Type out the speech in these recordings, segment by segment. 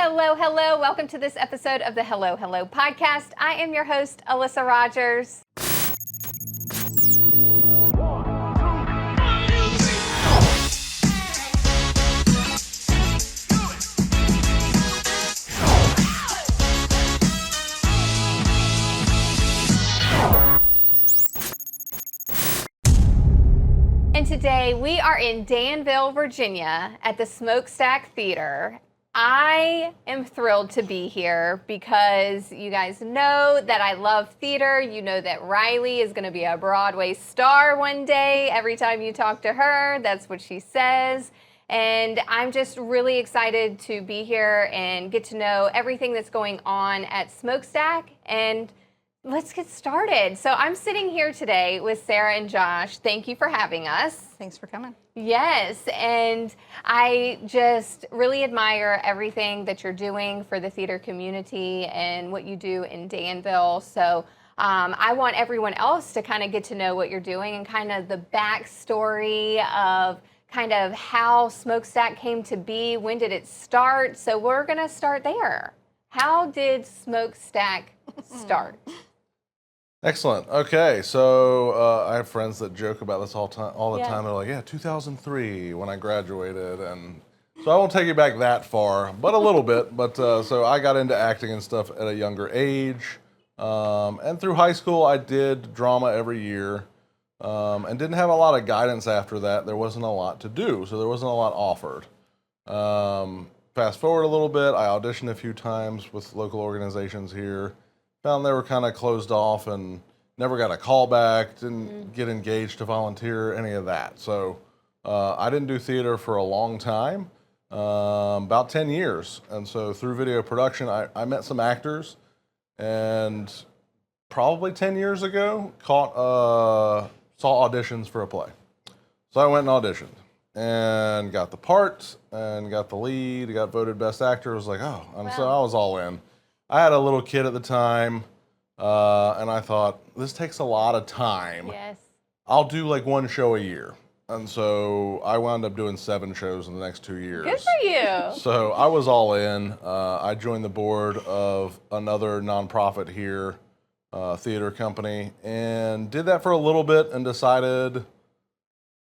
Hello, hello. Welcome to this episode of the Hello, Hello podcast. I am your host, Alyssa Rogers. And today we are in Danville, Virginia at the Smokestack Theatre. I am thrilled to be here because you guys know that I love theater. You know that Riley is going to be a Broadway star one day. Every time you talk to her, that's what she says. And I'm just really excited to be here and get to know everything that's going on at Smokestack. And let's get started. So I'm sitting here today with Sarah and Josh. Thank you for having us. Thanks for coming. Yes, and I just really admire everything that you're doing for the theater community and what you do in Danville. So I want everyone else to kind of get to know what you're doing and kind of the backstory of kind of how Smokestack came to be. When did it start? So we're going to start there. How did Smokestack start? Excellent. Okay, so I have friends that joke about this all the time. They're like, "Yeah, 2003 when I graduated," and so I won't take you back that far, but a little bit. But so I got into acting and stuff at a younger age, and through high school I did drama every year, and didn't have a lot of guidance after that. There wasn't a lot to do, so there wasn't a lot offered. Fast forward a little bit, I auditioned a few times with local organizations here. Found they were kind of closed off and never got a call back, didn't get engaged to volunteer, any of that. So I didn't do theater for a long time, about 10 years. And so through video production, I met some actors, and probably 10 years ago, saw auditions for a play. So I went and auditioned and got the part and got the lead, got voted best actor. I was like, oh, and so I was all in. I had a little kid at the time, and I thought, this takes a lot of time. Yes. I'll do like one show a year. And so I wound up doing 7 shows in the next 2 years. Good for you. So I was all in. I joined the board of another nonprofit here, theater company, and did that for a little bit and decided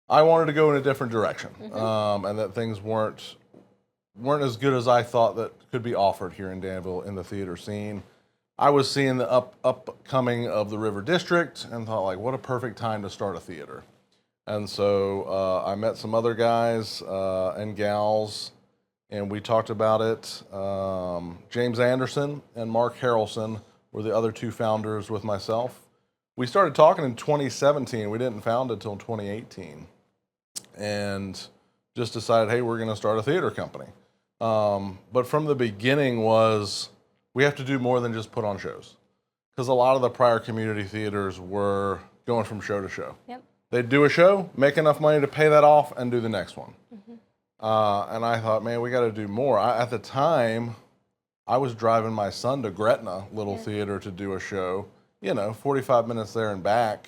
I wanted to go in a different direction, and that things weren't as good as I thought that could be offered here in Danville in the theater scene. I was seeing the upcoming of the River District and thought, like, what a perfect time to start a theater. And so I met some other guys and gals, and we talked about it. James Anderson and Mark Harrelson were the other 2 founders with myself. We started talking in 2017. We didn't found it until 2018. And just decided, hey, we're going to start a theater company. But from the beginning we have to do more than just put on shows. Because a lot of the prior community theaters were going from show to show. Yep. They'd do a show, make enough money to pay that off, and do the next one. And I thought, man, we got to do more. At the time, I was driving my son to Gretna Little Theater to do a show. 45 minutes there and back.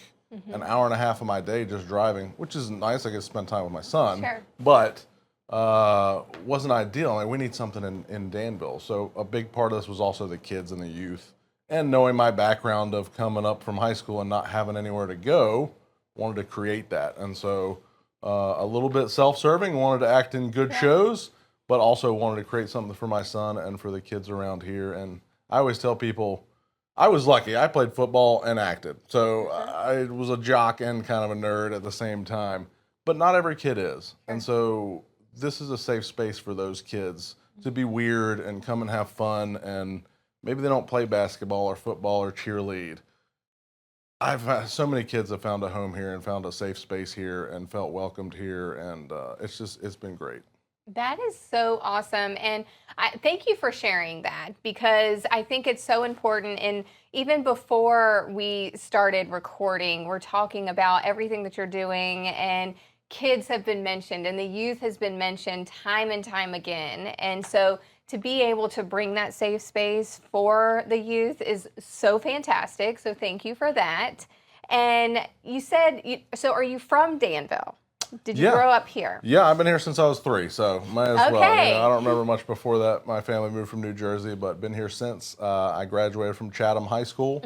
An hour and a half of my day just driving, which is nice. I get to spend time with my son. Sure. But wasn't ideal. We need something in Danville. So a big part of this was also the kids and the youth. And knowing my background of coming up from high school and not having anywhere to go, wanted to create that. And so a little bit self-serving, wanted to act in good shows, but also wanted to create something for my son and for the kids around here. And I always tell people, I was lucky. I played football and acted. So I was a jock and kind of a nerd at the same time. But not every kid is. And so this is a safe space for those kids to be weird and come and have fun. And maybe they don't play basketball or football or cheerlead. I've had so many kids have found a home here and found a safe space here and felt welcomed here. And it's been great. That is so awesome. And thank you for sharing that, because I think it's so important. And even before we started recording, we're talking about everything that you're doing, and kids have been mentioned and the youth has been mentioned time and time again. And so to be able to bring that safe space for the youth is so fantastic. So thank you for that. And you said, so are you from Danville? Did you grow up here? Yeah, I've been here since I was 3, so might as well. Okay. I don't remember much before that. My family moved from New Jersey, but been here since. I graduated from Chatham High School,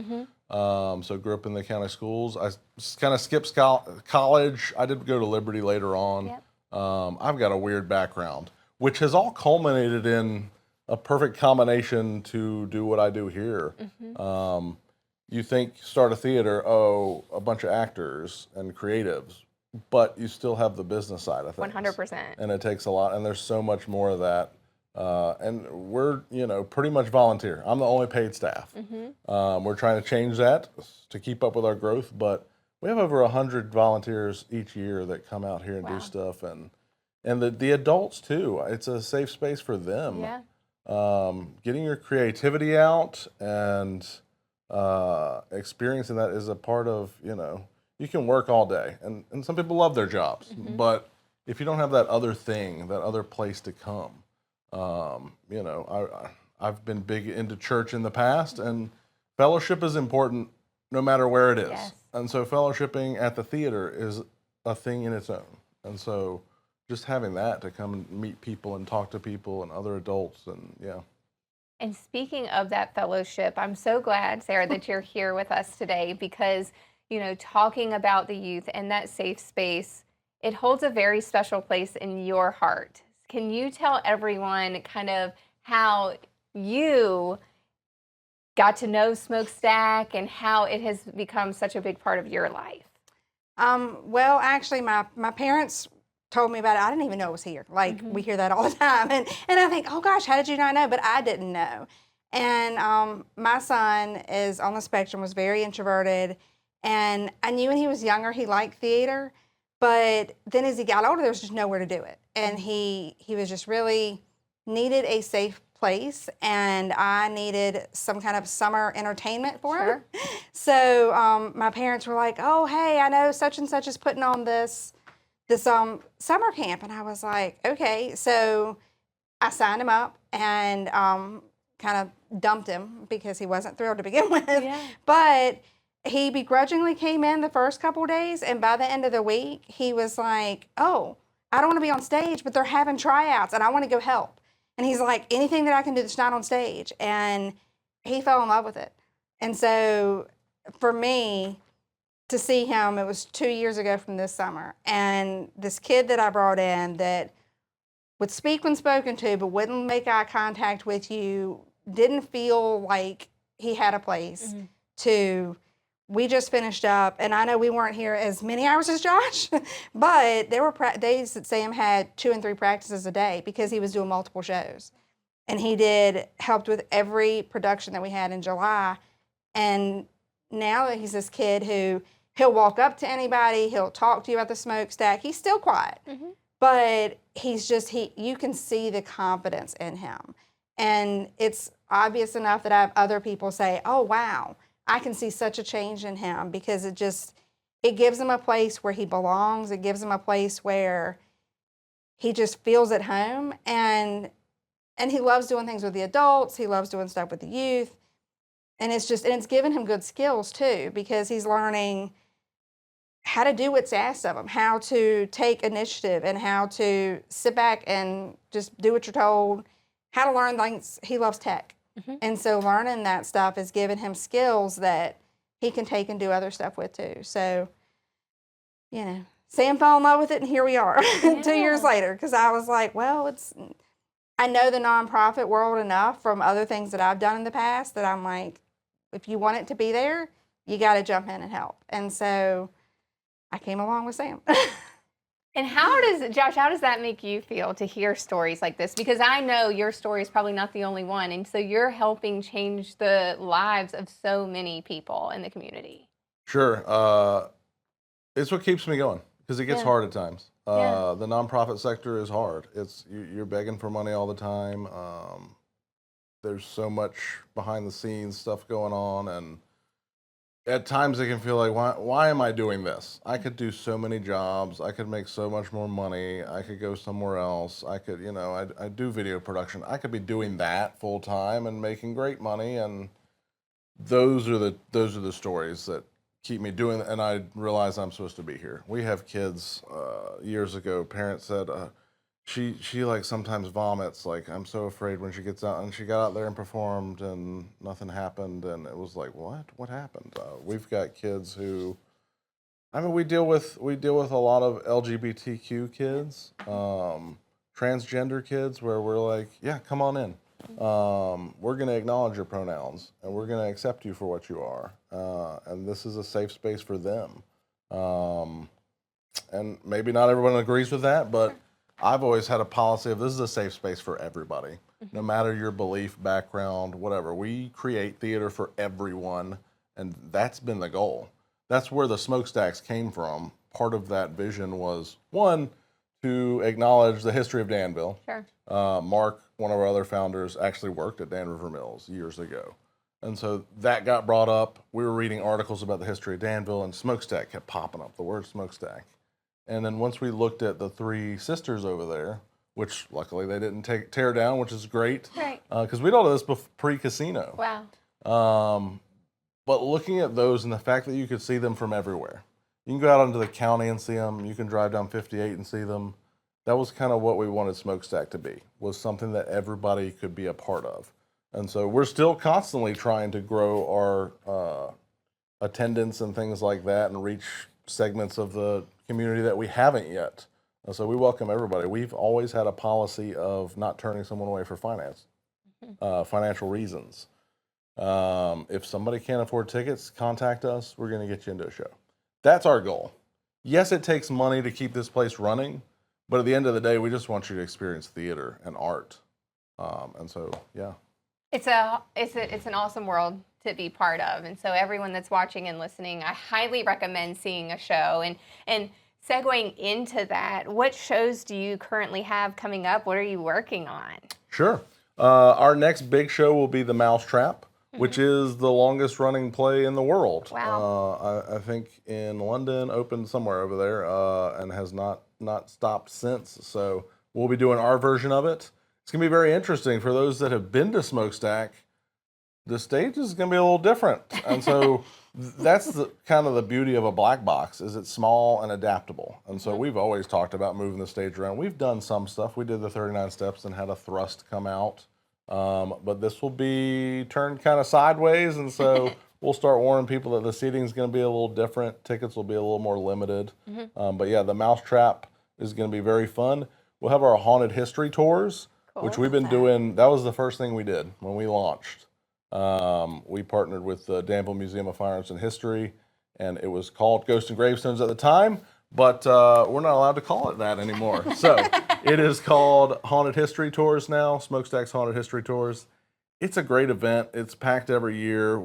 so grew up in the county schools. I kind of skipped college. I did go to Liberty later on. Yep. I've got a weird background, which has all culminated in a perfect combination to do what I do here. You think start a theater, a bunch of actors and creatives, but you still have the business side of things. 100%. And it takes a lot, and there's so much more of that. And we're, pretty much volunteer. I'm the only paid staff. We're trying to change that to keep up with our growth, but we have over 100 volunteers each year that come out here and do stuff, and the adults too. It's a safe space for them. Yeah. Getting your creativity out and experiencing that is a part of, you can work all day, and some people love their jobs, but if you don't have that other thing, that other place to come, I've been big into church in the past, and fellowship is important no matter where it is. Yes. And so fellowshipping at the theater is a thing in its own. And so just having that to come and meet people and talk to people and other adults, and And speaking of that fellowship, I'm so glad, Sarah, that you're here with us today because, talking about the youth and that safe space, it holds a very special place in your heart. Can you tell everyone kind of how you got to know Smokestack and how it has become such a big part of your life? Well, actually, my parents told me about it. I didn't even know it was here. Like, we hear that all the time. And I think, oh, gosh, how did you not know? But I didn't know. And my son is on the spectrum, was very introverted. And I knew when he was younger he liked theater. But then as he got older, there was just nowhere to do it. And he was just really needed a safe place, and I needed some kind of summer entertainment for him. So my parents were like, oh, hey, I know such and such is putting on this summer camp. And I was like, okay. So I signed him up and kind of dumped him because he wasn't thrilled to begin with. Yeah. But he begrudgingly came in the first couple of days, and by the end of the week, he was like, oh, I don't want to be on stage, but they're having tryouts, and I want to go help. And he's like, anything that I can do that's not on stage. And he fell in love with it. And so for me to see him, it was 2 years ago from this summer. And this kid that I brought in that would speak when spoken to, but wouldn't make eye contact with you, didn't feel like he had a place to... We just finished up, and I know we weren't here as many hours as Josh, but there were days that Sam had 2 and 3 practices a day because he was doing multiple shows. And he helped with every production that we had in July. And now he's this kid who he'll walk up to anybody, he'll talk to you about the smokestack. He's still quiet, but you can see the confidence in him. And it's obvious enough that I have other people say, oh, wow, I can see such a change in him, because it gives him a place where he belongs. It gives him a place where he just feels at home, and he loves doing things with the adults. He loves doing stuff with the youth, and it's given him good skills too, because he's learning how to do what's asked of him, how to take initiative, and how to sit back and just do what you're told, how to learn things. He loves tech. And so learning that stuff has given him skills that he can take and do other stuff with too. So, Sam fell in love with it, and here we are 2 years later, because I was like, well, I know the nonprofit world enough from other things that I've done in the past that I'm like, if you want it to be there, you got to jump in and help. And so I came along with Sam. And Josh, how does that make you feel to hear stories like this? Because I know your story is probably not the only one. And so you're helping change the lives of so many people in the community. Sure. It's what keeps me going, because it gets hard at times. The nonprofit sector is hard. You're begging for money all the time. There's so much behind the scenes stuff going on, and at times it can feel like, why am I doing this? I could do so many jobs. I could make so much more money. I could go somewhere else. I could, I do video production. I could be doing that full time and making great money. And those are the stories that keep me doing, and I realize I'm supposed to be here. We have kids. Years ago, parents said she like sometimes vomits. Like, I'm so afraid when she gets out, and she got out there and performed, and nothing happened, and it was like, what happened? We've got kids who, I mean, we deal with a lot of LGBTQ kids, transgender kids, where we're like, yeah, come on in. We're going to acknowledge your pronouns, and we're going to accept you for what you are. And this is a safe space for them. And maybe not everyone agrees with that, but I've always had a policy of this is a safe space for everybody, no matter your belief, background, whatever. We create theater for everyone, and that's been the goal. That's where the Smokestacks came from. Part of that vision was, one, to acknowledge the history of Danville. Sure. Mark, one of our other founders, actually worked at Dan River Mills years ago. And so that got brought up. We were reading articles about the history of Danville, and Smokestack kept popping up, the word Smokestack. And then once we looked at the three sisters over there, which luckily they didn't tear down, which is great. Right. Because we all did this pre-casino. Wow. But looking at those and the fact that you could see them from everywhere. You can go out into the county and see them. You can drive down 58 and see them. That was kind of what we wanted Smokestack to be, was something that everybody could be a part of. And so we're still constantly trying to grow our attendance and things like that and reach segments of the community that we haven't yet. And so we welcome everybody. We've always had a policy of not turning someone away for financial reasons. If somebody can't afford tickets, contact us. We're going to get you into a show. That's our goal. Yes, it takes money to keep this place running, but at the end of the day, we just want you to experience theater and art. And so, yeah. It's an awesome world to be part of. And so everyone that's watching and listening, I highly recommend seeing a show. And segueing into that, what shows do you currently have coming up? What are you working on? Sure. Our next big show will be The Mousetrap, which is the longest running play in the world. Wow. I think in London, opened somewhere over there, and has not stopped since. So we'll be doing our version of it. It's going to be very interesting for those that have been to Smokestack. The stage is going to be a little different. And so that's kind of the beauty of a black box, is it's small and adaptable. And so we've always talked about moving the stage around. We've done some stuff. We did the 39 steps and had a thrust come out. But this will be turned kind of sideways, and so we'll start warning people that the seating is going to be a little different. Tickets will be a little more limited. But yeah, the Mousetrap is going to be very fun. We'll have our haunted history tours, which we've been doing. That was the first thing we did when we launched. We partnered with the Danville Museum of Fine Arts and History, and it was called Ghosts and Gravestones at the time, but we're not allowed to call it that anymore. So it is called Haunted History Tours now, Smokestack's Haunted History Tours. It's a great event. It's packed every year.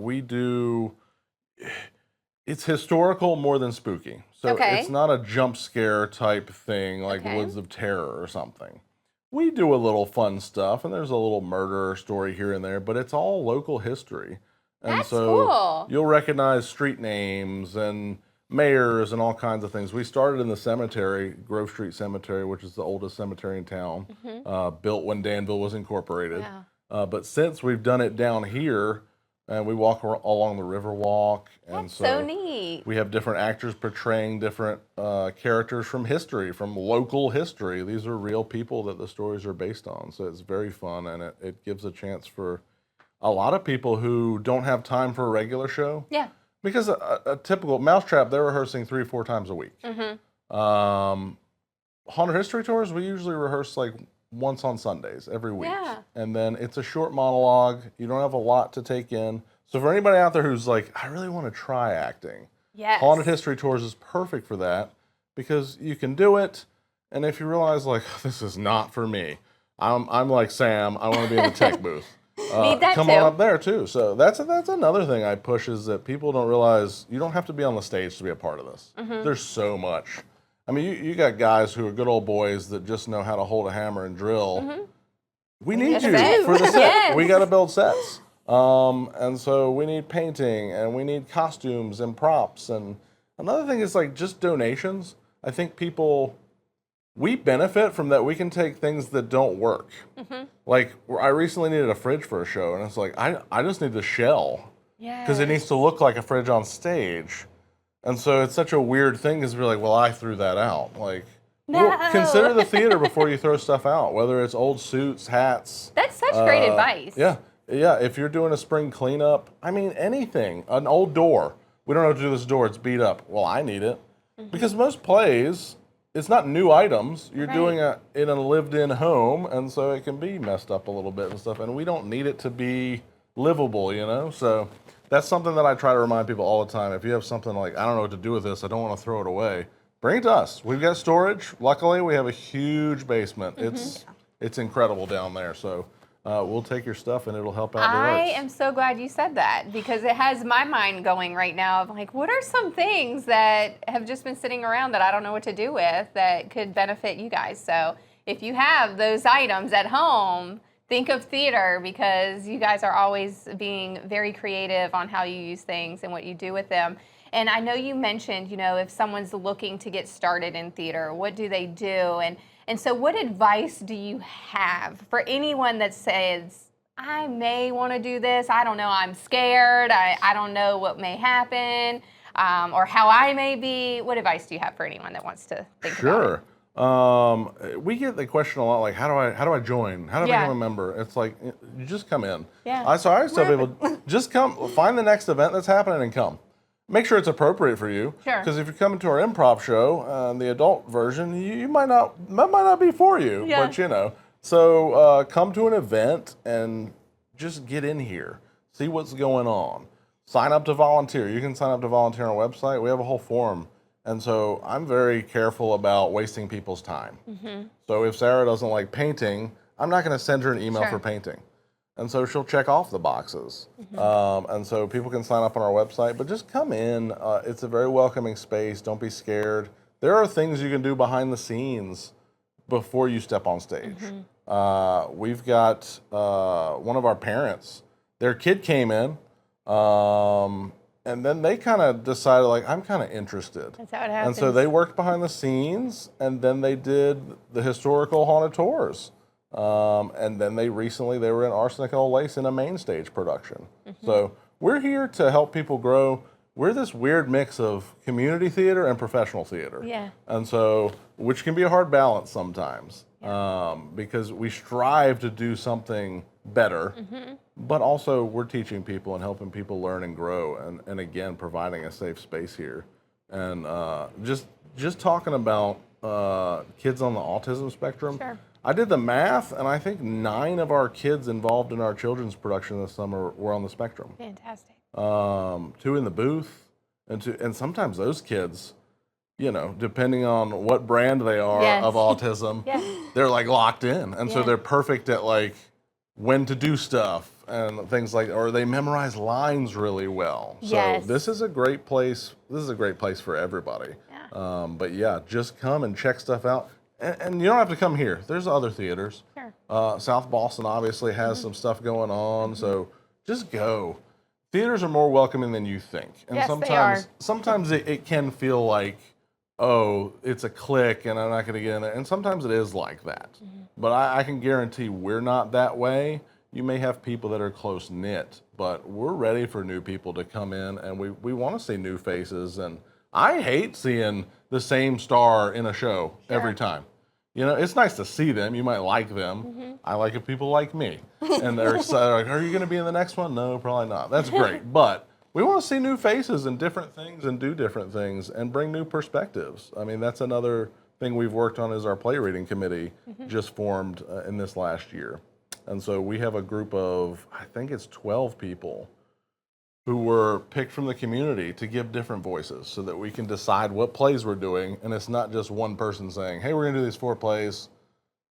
It's historical more than spooky. So it's not a jump scare type thing like Woods of Terror or something. We do a little fun stuff, and there's a little murder story here and there, but it's all local history. And That's so cool. You'll recognize street names and mayors and all kinds of things. We started in the cemetery, Grove Street Cemetery, which is the oldest cemetery in town, built when Danville was incorporated. Yeah. But since we've done it down here, and we walk along the Riverwalk, and That's so neat. we have different actors portraying different characters from history, from local history. These are real people that the stories are based on. So it's very fun, and it gives a chance for a lot of people who don't have time for a regular show. Yeah. Because a typical Mousetrap, they're rehearsing 3 or 4 times a week. Haunted History Tours, we usually rehearse like once on Sundays, every week. Yeah. And then it's a short monologue. You don't have a lot to take in. So for anybody out there who's like, I really want to try acting, Yes. Haunted History Tours is perfect for that, because you can do it, and if you realize like, this is not for me, I'm like Sam, I want to be in the tech booth. Need that come too. on up there too. So that's another thing I push, is that people don't realize you don't have to be on the stage to be a part of this. There's so much. I mean, you got guys who are good old boys that just know how to hold a hammer and drill. We need you for the set. Yes. We got to build sets. And so we need painting, and we need costumes and props. And another thing is like just donations. I think we benefit from that. We can take things that don't work. Like I recently needed a fridge for a show, and it's like, I just need the shell. Yeah. Because it needs to look like a fridge on stage. And so it's such a weird thing because we're like, well, I threw that out. Like, No. well, consider the theater before you throw stuff out, whether it's old suits, hats. That's such great advice. Yeah. Yeah. If you're doing a spring cleanup, I mean, anything, an old door. We don't know what to do with this door. It's beat up. Well, I need it. Because most plays, it's not new items. You're doing it in a lived-in home, and so it can be messed up a little bit and stuff. And we don't need it to be livable, you know? So that's something that I try to remind people all the time. If you have something like, I don't know what to do with this, I don't want to throw it away, bring it to us. We've got storage. Luckily, we have a huge basement. It's incredible down there. So we'll take your stuff and it'll help out the I arts. am so glad you said that because it has my mind going right now of like, what are some things that have just been sitting around that I don't know what to do with that could benefit you guys? So if you have those items at home, think of theater because you guys are always being very creative on how you use things and what you do with them. And I know you mentioned, you know, if someone's looking to get started in theater, what do they do? And so what advice do you have for anyone that says, I may want to do this, I don't know, I'm scared, I don't know what may happen, or how I may be? What advice do you have for anyone that wants to think about it? We get the question a lot, like, how do I join? How do I become a member? It's like, you just come in. Yeah. So I always tell people, just come, find the next event that's happening and come. Make sure it's appropriate for you. Sure. Because if you're coming to our improv show, the adult version, that might not be for you. Yeah. But you know, so come to an event and just get in here, see what's going on. Sign up to volunteer. You can sign up to volunteer on our website. We have a whole form. And so I'm very careful about wasting people's time. So if Sarah doesn't like painting, I'm not going to send her an email for painting. And so she'll check off the boxes. And so people can sign up on our website, but just come in. It's a very welcoming space. Don't be scared. There are things you can do behind the scenes before you step on stage. We've got one of our parents, their kid came in, and then they kind of decided, like, I'm kind of interested. That's how it happens. And so they worked behind the scenes, and then they did the historical haunted tours. And then they were in Arsenic and Old Lace in a main stage production. So we're here to help people grow. We're this weird mix of community theater and professional theater. Yeah. And so, which can be a hard balance sometimes, because we strive to do something better, but also we're teaching people and helping people learn and grow, and again, providing a safe space here. And just talking about kids on the autism spectrum. Sure. I did the math, and I think 9 of our kids involved in our children's production this summer were on the spectrum. Fantastic. 2 in the booth, and sometimes those kids, you know, depending on what brand they are of autism, they're like locked in, and so they're perfect at like when to do stuff and things like, or they memorize lines really well. So this is a great place. This is a great place for everybody. But yeah, just come and check stuff out. And you don't have to come here. There's other theaters. Sure. South Boston obviously has some stuff going on, so just go. Theaters are more welcoming than you think. And sometimes it can feel like, oh, it's a clique and I'm not going to get in there. And sometimes it is like that. But I can guarantee we're not that way. You may have people that are close-knit, but we're ready for new people to come in, and we want to see new faces. And I hate seeing the same star in a show every time. You know, it's nice to see them. You might like them. I like if people like me. And they're excited, like, are you going to be in the next one? No, probably not. That's great. But we want to see new faces and different things and do different things and bring new perspectives. I mean, that's another thing we've worked on is our play reading committee just formed in this last year. And so we have a group of, I think it's 12 people who were picked from the community to give different voices so that we can decide what plays we're doing. And it's not just one person saying, hey, we're going to do these 4 plays.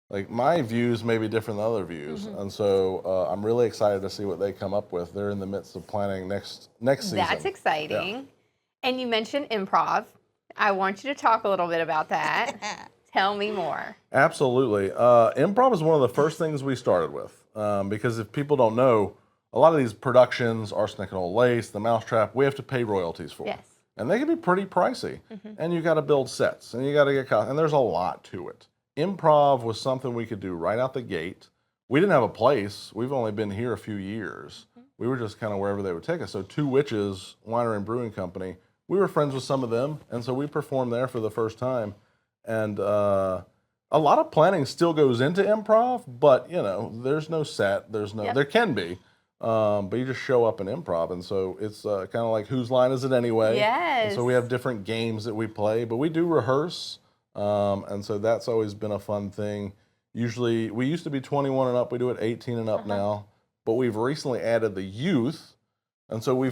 Like, my views may be different than other views. And so I'm really excited to see what they come up with. They're in the midst of planning next season. That's exciting. And you mentioned improv. I want you to talk a little bit about that. Tell me more. Absolutely. Improv is one of the first things we started with because if people don't know, a lot of these productions, Arsenic and Old Lace, The Mousetrap, we have to pay royalties for. Yes. And they can be pretty pricey. And you got to build sets, and you got to get and there's a lot to it. Improv was something we could do right out the gate. We didn't have a place. We've only been here a few years. We were just kind of wherever they would take us. So Two Witches Winery and Brewing Company, we were friends with some of them, and so we performed there for the first time. And a lot of planning still goes into improv, but there's no set, there can be, but you just show up in improv, and so it's kind of like whose line is it anyway? Yes. And so we have different games that we play, but we do rehearse, and so that's always been a fun thing. Usually, we used to be 21 and up, we do it 18 and up now, but we've recently added the youth, and so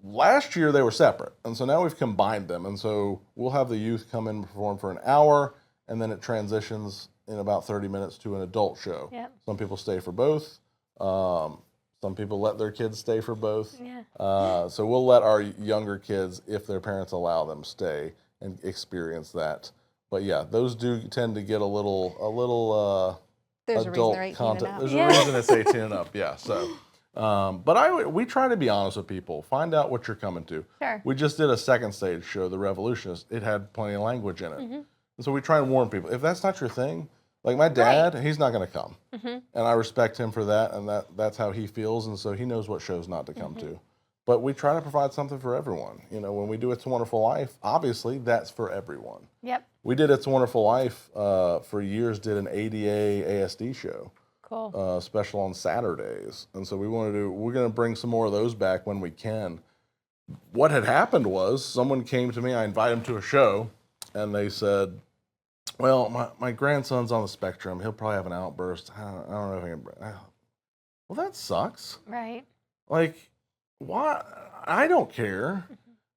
last year they were separate, and so now we've combined them, and so we'll have the youth come in and perform for an hour, and then it transitions in about 30 minutes to an adult show. Yep. Some people stay for both. Some people let their kids stay for both. Yeah. So we'll let our younger kids, if their parents allow them, stay and experience that. But yeah, those do tend to get a little There's a reason they're adult 18 content. and up. There's Yeah. a reason it's 18 and up. Yeah. So, but we try to be honest with people. Find out what you're coming to. Sure. We just did a second stage show, The Revolutionist. It had plenty of language in it. And so we try and warn people, if that's not your thing, like my dad, he's not going to come. And I respect him for that, and that's how he feels, and so he knows what shows not to come to. But we try to provide something for everyone. When we do It's a Wonderful Life, obviously that's for everyone. Yep. We did It's a Wonderful Life for years, did an ADA ASD show. Cool. Special on Saturdays. And so we're going to bring some more of those back when we can. What had happened was someone came to me, I invited them to a show, and they said, well, my grandson's on the spectrum. He'll probably have an outburst. I don't know if I can. Well, that sucks. Right. Like, why? I don't care.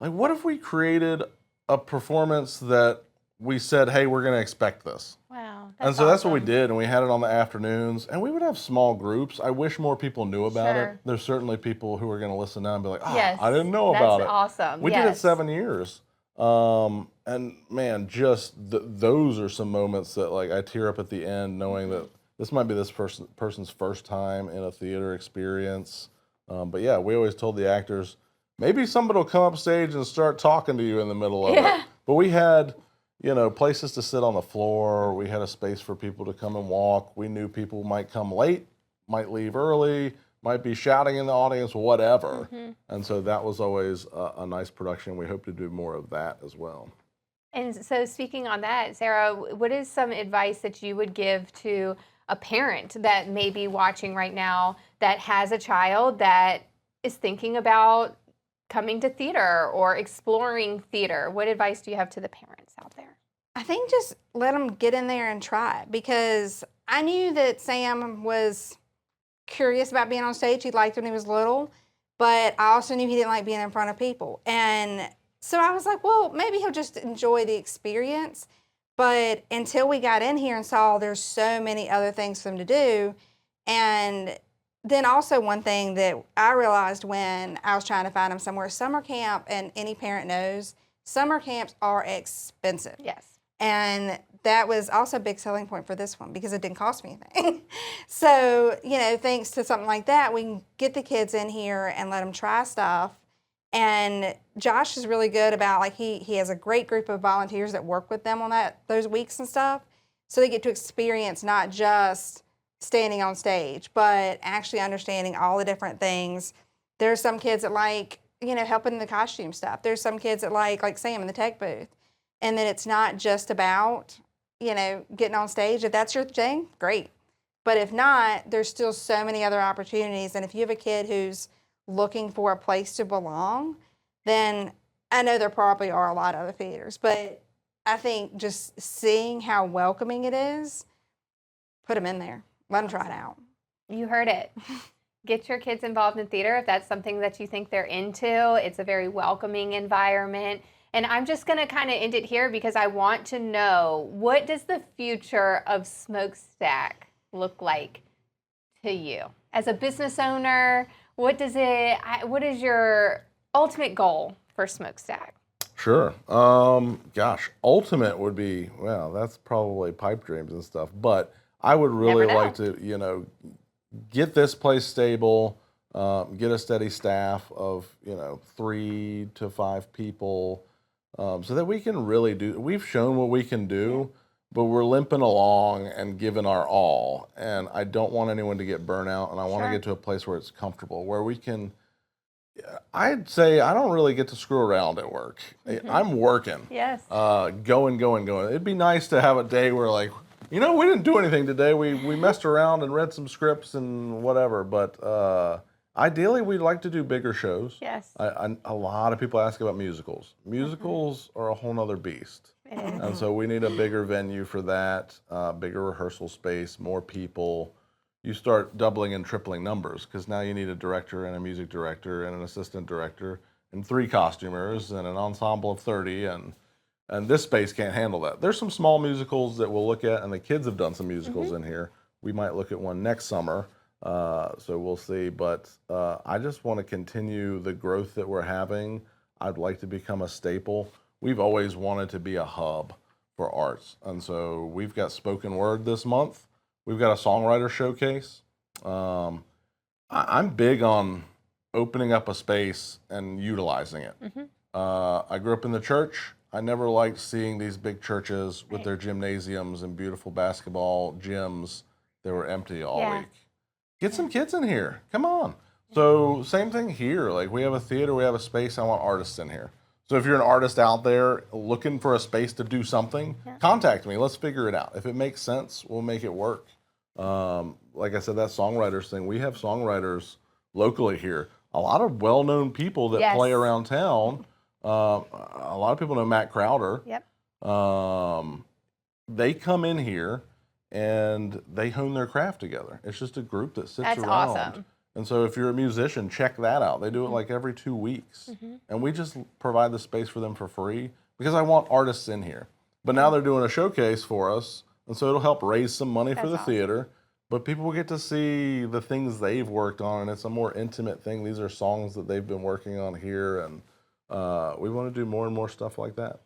Like, what if we created a performance that we said, hey, we're going to expect this? Wow. And so that's what we did, and we had it on the afternoons, and we would have small groups. I wish more people knew about it. There's certainly people who are going to listen now and be like, I didn't know about it. That's awesome. We did it 7 years. And man, just those are some moments that like I tear up at the end knowing that this might be this person's first time in a theater experience. But yeah, we always told the actors, maybe somebody will come up stage and start talking to you in the middle of it. But we had, places to sit on the floor. We had a space for people to come and walk. We knew people might come late, might leave early, might be shouting in the audience, whatever. And so that was always a nice production. We hope to do more of that as well. And so speaking on that, Sarah, what is some advice that you would give to a parent that may be watching right now that has a child that is thinking about coming to theater or exploring theater? What advice do you have to the parents out there? I think just let them get in there and try it, because I knew that Sam was curious about being on stage. He liked it when he was little, but I also knew he didn't like being in front of people. And so I was like, well, maybe he'll just enjoy the experience. But until we got in here and saw there's so many other things for him to do. And then also one thing that I realized when I was trying to find him somewhere, summer camp, and any parent knows, summer camps are expensive. Yes. And that was also a big selling point for this one because it didn't cost me anything. So, thanks to something like that, we can get the kids in here and let them try stuff. And Josh is really good about, like, he has a great group of volunteers that work with them on those weeks and stuff. So they get to experience not just standing on stage, but actually understanding all the different things. There's some kids that like, helping in the costume stuff. There's some kids that like Sam in the tech booth. And then it's not just about, getting on stage. If that's your thing, great. But if not, there's still so many other opportunities. And if you have a kid who's looking for a place to belong, then I know there probably are a lot of other theaters. But I think just seeing how welcoming it is, put them in there. Let them try it out. You heard it. Get your kids involved in theater if that's something that you think they're into. It's a very welcoming environment. And I'm just going to kind of end it here because I want to know, what does the future of Smokestack look like to you? As a business owner, what is your ultimate goal for Smokestack? Sure. Ultimate would be, well, that's probably pipe dreams and stuff, but I would really like to, get this place stable, get a steady staff of, 3 to 5 people, so that we can really we've shown what we can do, but we're limping along and giving our all. And I don't want anyone to get burnt out, and I want to get to a place where it's comfortable, where we can, I'd say I don't really get to screw around at work. I'm working. Yes. Going. It'd be nice to have a day where like, we didn't do anything today. We messed around and read some scripts and whatever. But ideally, we'd like to do bigger shows. Yes. A lot of people ask about musicals. Musicals are a whole nother beast. And so we need a bigger venue for that, bigger rehearsal space, more people. You start doubling and tripling numbers because now you need a director and a music director and an assistant director and 3 costumers and an ensemble of 30 and this space can't handle that. There's some small musicals that we'll look at, and the kids have done some musicals in here. We might look at one next summer, so we'll see. But I just want to continue the growth that we're having. I'd like to become a staple. We've always wanted to be a hub for arts, and so we've got spoken word this month. We've got a songwriter showcase. I'm big on opening up a space and utilizing it. I grew up in the church. I never liked seeing these big churches with their gymnasiums and beautiful basketball gyms that were empty all week. Get some kids in here. Come on. So same thing here. Like we have a theater, we have a space. I want artists in here. So if you're an artist out there looking for a space to do something, contact me. Let's figure it out. If it makes sense, we'll make it work. Like I said, that songwriters thing, we have songwriters locally here. A lot of well-known people that play around town. A lot of people know Matt Crowder. Yep. They come in here and they hone their craft together. It's just a group that sits around. Awesome. And so if you're a musician, check that out. They do it like every 2 weeks. And we just provide the space for them for free because I want artists in here. But now they're doing a showcase for us, and so it'll help raise some money for the theater. But people will get to see the things they've worked on, and it's a more intimate thing. These are songs that they've been working on here, and we want to do more and more stuff like that.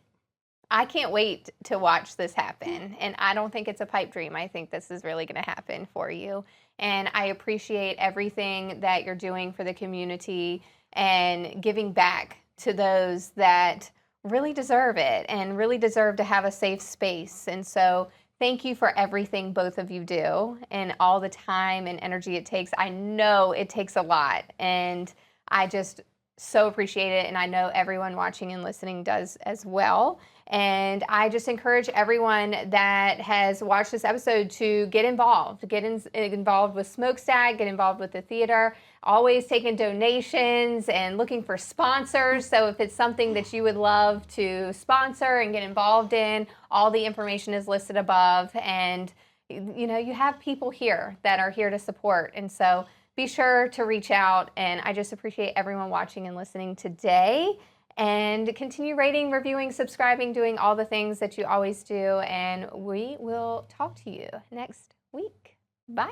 I can't wait to watch this happen, and I don't think it's a pipe dream. I think this is really going to happen for you, and I appreciate everything that you're doing for the community and giving back to those that really deserve it and really deserve to have a safe space. And so thank you for everything both of you do and all the time and energy it takes. I know it takes a lot, and I just so appreciate it, and I know everyone watching and listening does as well. And I just encourage everyone that has watched this episode to get involved, involved with Smokestack, get involved with the theater, always taking donations and looking for sponsors. So if it's something that you would love to sponsor and get involved in, all the information is listed above. And you have people here that are here to support. And so be sure to reach out. And I just appreciate everyone watching and listening today. And continue rating, reviewing, subscribing, doing all the things that you always do. And we will talk to you next week. Bye.